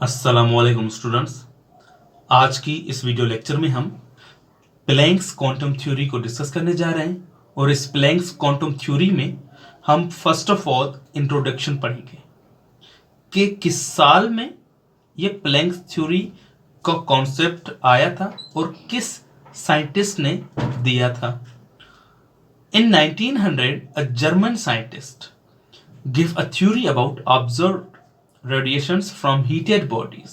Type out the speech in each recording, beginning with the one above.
अस्सलामुअलैकुम स्टूडेंट्स। आज की इस वीडियो लेक्चर में हम प्लैंक्स क्वांटम थ्योरी को डिस्कस करने जा रहे हैं और इस प्लैंक्स क्वांटम थ्योरी में हम फर्स्ट ऑफ ऑल इंट्रोडक्शन पढ़ेंगे कि किस साल में ये प्लैंक्स थ्योरी का कॉन्सेप्ट आया था और किस साइंटिस्ट ने दिया था। In 1900, a German scientist gave a theory about observed radiations from heated bodies.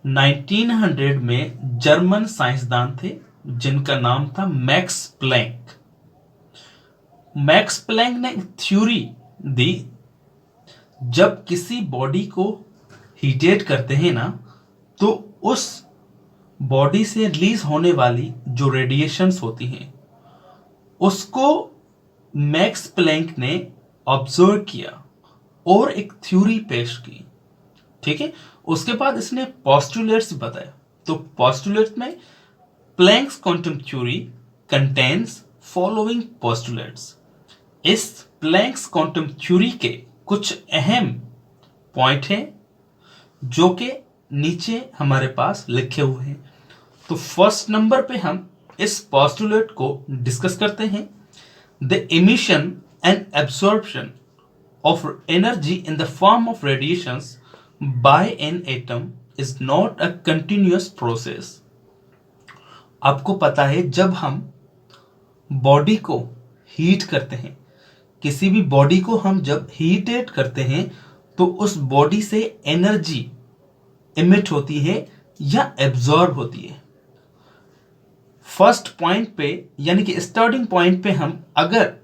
1900 में जर्मन साइंसदान थे जिनका नाम था मैक्स प्लैंक। मैक्स प्लैंक ने थ्योरी दी, जब किसी बॉडी को हीटेड करते हैं ना, तो उस बॉडी से रिलीज होने वाली जो रेडिएशंस होती हैं उसको मैक्स प्लैंक ने ऑब्जर्व किया और एक थ्योरी पेश की। ठीक है, उसके बाद इसने पोस्टुलेट्स बताया। तो पोस्टुलेट्स में Planck's quantum theory contains following postulates. इस प्लैंक्स क्वांटम थ्योरी के कुछ अहम पॉइंट हैं जो कि नीचे हमारे पास लिखे हुए हैं। तो फर्स्ट नंबर पे हम इस पोस्टुलेट को डिस्कस करते हैं। The emission and absorption of energy in the form of radiations by an atom is not a continuous process. आपको पता है, जब हम बॉडी को हीट करते हैं, किसी भी बॉडी को हम जब हीटेड करते हैं तो उस बॉडी से एनर्जी इमिट होती है या एब्जॉर्ब होती है। फर्स्ट पॉइंट पे यानी कि स्टार्टिंग पॉइंट पे हम अगर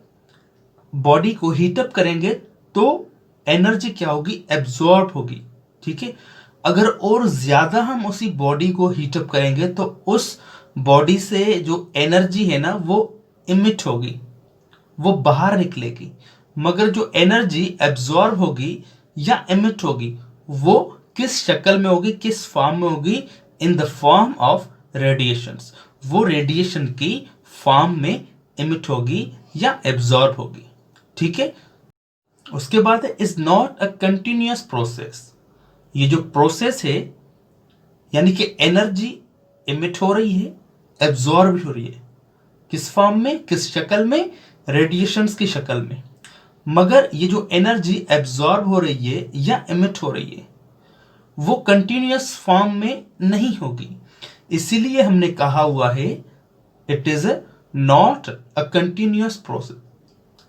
बॉडी को हीटअप करेंगे तो एनर्जी क्या होगी, एब्जॉर्ब होगी। ठीक है, अगर और ज्यादा हम उसी बॉडी को हीटअप करेंगे तो उस बॉडी से जो एनर्जी है ना वो इमिट होगी, वो बाहर निकलेगी। मगर जो एनर्जी एब्जॉर्ब होगी या इमिट होगी वो किस शक्ल में होगी, किस फॉर्म में होगी, इन द फॉर्म ऑफ रेडिएशंस। वो रेडिएशन की फॉर्म में इमिट होगी या एब्जॉर्ब होगी। ठीक है, उसके बाद है is not a continuous process. ये जो प्रोसेस है यानी कि एनर्जी इमिट हो रही है, एब्जॉर्ब भी हो रही है। किस फॉर्म में, किस शक्ल में, रेडिएशंस की शक्ल में। मगर ये जो एनर्जी एब्जॉर्ब हो रही है या इमिट हो रही है वो कंटिन्यूअस फॉर्म में नहीं होगी। इसीलिए हमने कहा हुआ है it is not a continuous process.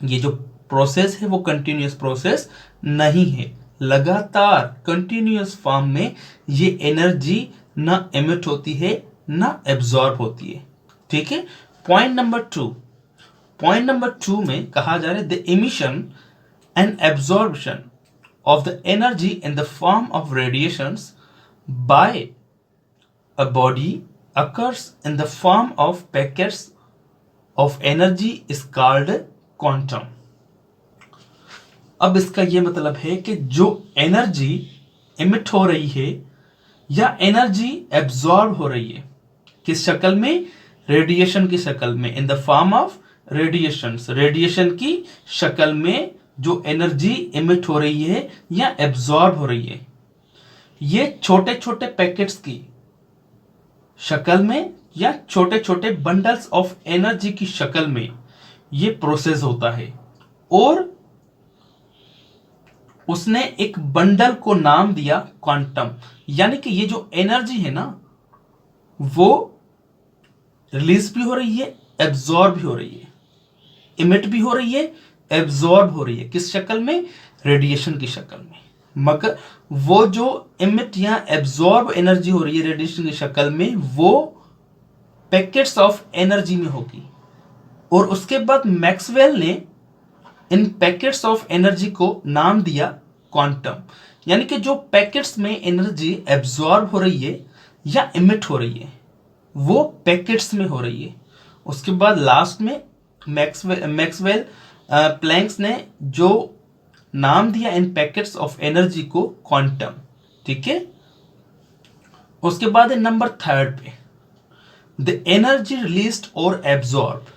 ये जो प्रोसेस है वो कंटिन्यूअस प्रोसेस नहीं है। लगातार कंटिन्यूअस फॉर्म में ये एनर्जी ना एमिट होती है ना एब्जॉर्ब होती है। ठीक है, पॉइंट नंबर टू में कहा जा रहा है the emission and absorption of the energy in the form of radiations by a body occurs in the form of packets of energy is called quantum. अब इसका यह मतलब है कि जो एनर्जी इमिट हो रही है या एनर्जी एब्जॉर्ब हो रही है, किस शक्ल में, रेडिएशन की शक्ल में, इन the form of radiations, radiation की शक्ल में जो एनर्जी इमिट हो रही है या एब्जॉर्ब हो रही है, ये छोटे छोटे पैकेट्स की शक्ल में या छोटे छोटे बंडल्स ऑफ एनर्जी की शक्ल में ये प्रोसेस होता है। और उसने एक बंडल को नाम दिया क्वांटम। यानी कि ये जो एनर्जी है ना वो रिलीज भी हो रही है, एब्जॉर्ब भी हो रही है, इमिट भी हो रही है, एब्जॉर्ब हो रही है। किस शक्ल में, रेडिएशन की शक्ल में। मगर वो जो इमिट या एब्जॉर्ब एनर्जी हो रही है रेडिएशन की शक्ल में वो पैकेट्स ऑफ एनर्जी में होगी। और उसके बाद मैक्सवेल ने इन पैकेट्स ऑफ एनर्जी को नाम दिया क्वांटम। यानी कि जो पैकेट्स में एनर्जी एब्जॉर्ब हो रही है या इमिट हो रही है वो पैकेट्स में हो रही है। उसके बाद लास्ट में मैक्सवेल प्लैंक्स ने जो नाम दिया इन पैकेट्स ऑफ एनर्जी को क्वांटम। ठीक है, उसके बाद है नंबर थर्ड पे द एनर्जी रिलीज्ड और absorb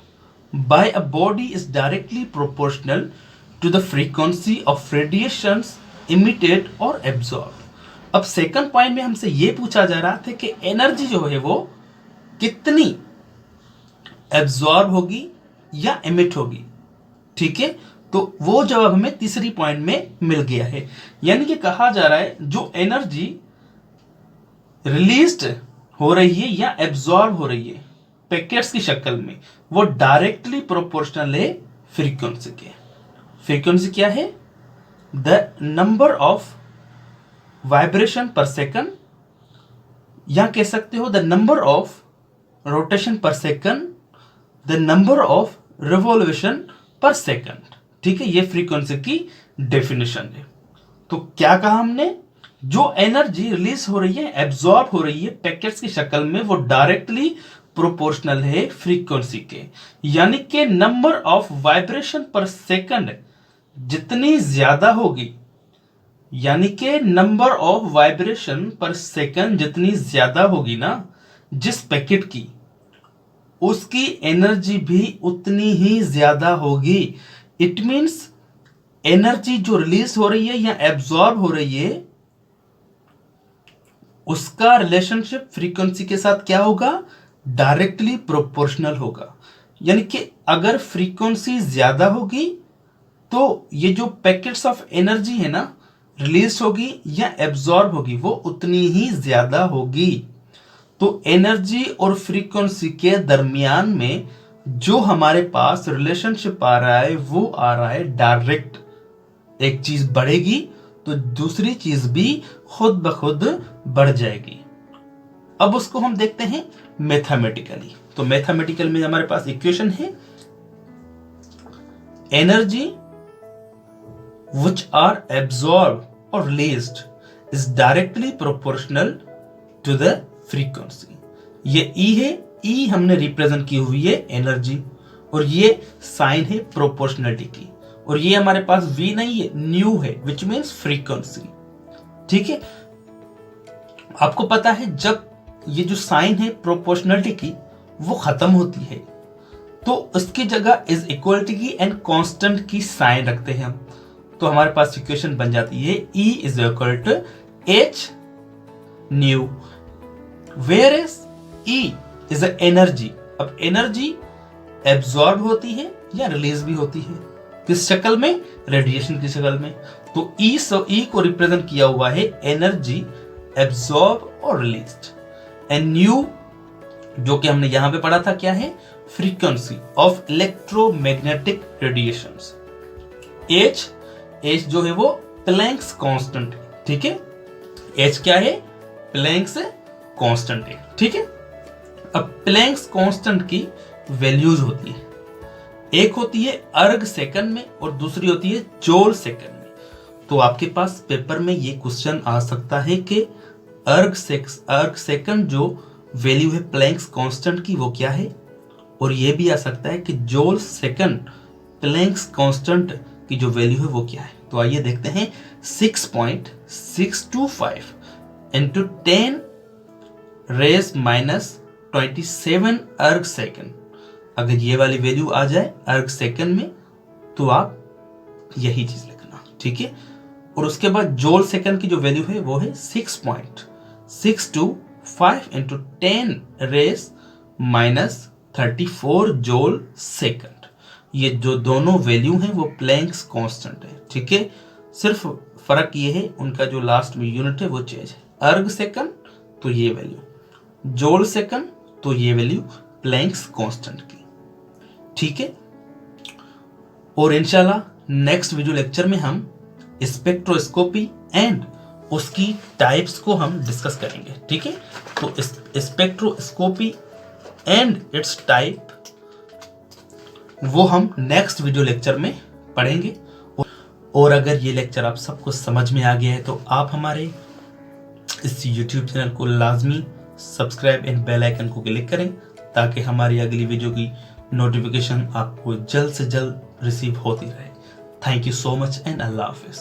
by a body is directly proportional to the frequency of radiations emitted or absorbed. अब सेकंड पॉइंट में हमसे ये पूछा जा रहा था कि एनर्जी जो है वो कितनी एब्जॉर्ब होगी या एमिट होगी, ठीक है। तो वो जवाब हमें तीसरी पॉइंट में मिल गया है। यानी कि कहा जा रहा है जो एनर्जी रिलीज्ड हो रही है या एब्जॉर्ब हो रही है पैकेट्स की शक्ल में, वो डायरेक्टली प्रोपोर्शनल है फ्रीक्वेंसी के। फ्रीक्वेंसी क्या है? द नंबर ऑफ वाइब्रेशन पर सेकंड, या कह सकते हो द नंबर ऑफ रोटेशन पर second, the number of revolution पर सेकंड, ठीक है। ये फ्रीक्वेंसी की डेफिनेशन है। तो क्या कहा हमने? जो एनर्जी रिलीज हो रही है, एब्जॉर्ब हो रही है पैकेट्स की शक्ल में, वो डायरेक्टली प्रोपोर्शनल है फ्रीक्वेंसी के। यानी कि नंबर ऑफ वाइब्रेशन पर सेकंड जितनी ज्यादा होगी, यानी कि नंबर ऑफ वाइब्रेशन पर सेकंड जितनी ज्यादा होगी ना जिस पैकेट की, उसकी एनर्जी भी उतनी ही ज्यादा होगी। इट मींस एनर्जी जो रिलीज हो रही है या एब्जॉर्ब हो रही है, उसका रिलेशनशिप फ्रीक्वेंसी के साथ क्या होगा? डायरेक्टली प्रोपोर्शनल होगा। यानी कि अगर फ्रीक्वेंसी ज्यादा होगी तो ये जो पैकेट्स ऑफ एनर्जी है ना, रिलीज होगी या एब्जॉर्ब होगी, वो उतनी ही ज्यादा होगी। तो एनर्जी और फ्रीक्वेंसी के दरमियान में जो हमारे पास रिलेशनशिप आ रहा है वो आ रहा है डायरेक्ट। एक चीज बढ़ेगी तो दूसरी चीज भी खुद ब खुद बढ़ जाएगी। अब उसको हम देखते हैं मैथमेटिकली। तो मैथमेटिकल में हमारे पास इक्वेशन है, एनर्जी विच आर एब्जॉर्ब और released is directly proportional to the frequency. ये ई है, ई हमने रिप्रेजेंट की हुई है एनर्जी, और ये साइन है प्रोपोर्शनलिटी की, और ये हमारे पास v नहीं है, न्यू है, विच मीन्स फ्रीक्वेंसी, ठीक है। आपको पता है जब ये जो साइन है प्रोपोर्शनलिटी की वो खत्म होती है तो उसकी जगह इज इक्वलिटी की एंड कांस्टेंट की साइन रखते हैं हम। तो हमारे पास इक्वेशन बन जाती है E is equal to H nu, where is E is a energy. अब एनर्जी एब्जॉर्ब होती है या रिलीज भी होती है, किस शक्ल में? रेडिएशन की शक्ल में। तो E को रिप्रेजेंट किया हुआ है एनर्जी एब्जॉर्ब और रिलीज्ड, एंड न्यू जो कि हमने यहां पे पढ़ा था क्या है? Frequency of electromagnetic radiations. H जो है वो प्लैंक्स कांस्टेंट है, ठीक है। H क्या है? प्लैंक्स कांस्टेंट है, ठीक है। अब प्लैंक्स कांस्टेंट की वैल्यूज होती है, एक होती है अर्ग सेकंड में और दूसरी होती है जूल सेकंड में। तो आपके पास पेपर में ये क्वेश्चन आ सकता है कि अर्ग सेकंड जो वैल्यू है प्लैंक्स कांस्टेंट की वो क्या है, और ये भी आ सकता है कि जूल सेकंड प्लैंक्स कांस्टेंट की जो वैल्यू है वो क्या है। तो आइए देखते हैं 6.625 इंटू 10 रेज माइनस 27 अर्ग सेकंड। अगर ये वाली वैल्यू आ जाए अर्ग सेकंड में तो आप यही चीज लिखना, ठीक है। और उसके बाद जूल सेकंड की जो वैल्यू है वो है 6.625 into 10 raise minus 34 joule second. ये जो दोनों वैल्यू हैं वो प्लैंक्स कांस्टेंट है, ठीक है। सिर्फ फर्क ये है उनका जो लास्ट में यूनिट है वो चेंज है। अर्ग सेकंड तो ये वैल्यू, जूल सेकंड तो ये वैल्यू प्लैंक्स कांस्टेंट की, ठीक है। और इंशाल्लाह नेक्स्ट वीडियो लेक्चर में हम स्पेक्ट्रोस्कोपी एंड उसकी टाइप्स को हम डिस्कस करेंगे, ठीक है। तो स्पेक्ट्रोस्कोपी एंड इट्स टाइप वो हम नेक्स्ट वीडियो लेक्चर में पढ़ेंगे। और अगर ये लेक्चर आप सबको समझ में आ गया है तो आप हमारे इस YouTube चैनल को लाजमी सब्सक्राइब एंड बेल आइकन को क्लिक करें ताकि हमारी अगली वीडियो की नोटिफिकेशन आपको जल्द से जल्द रिसीव होती रहे। Thank you so much and Allah Hafiz.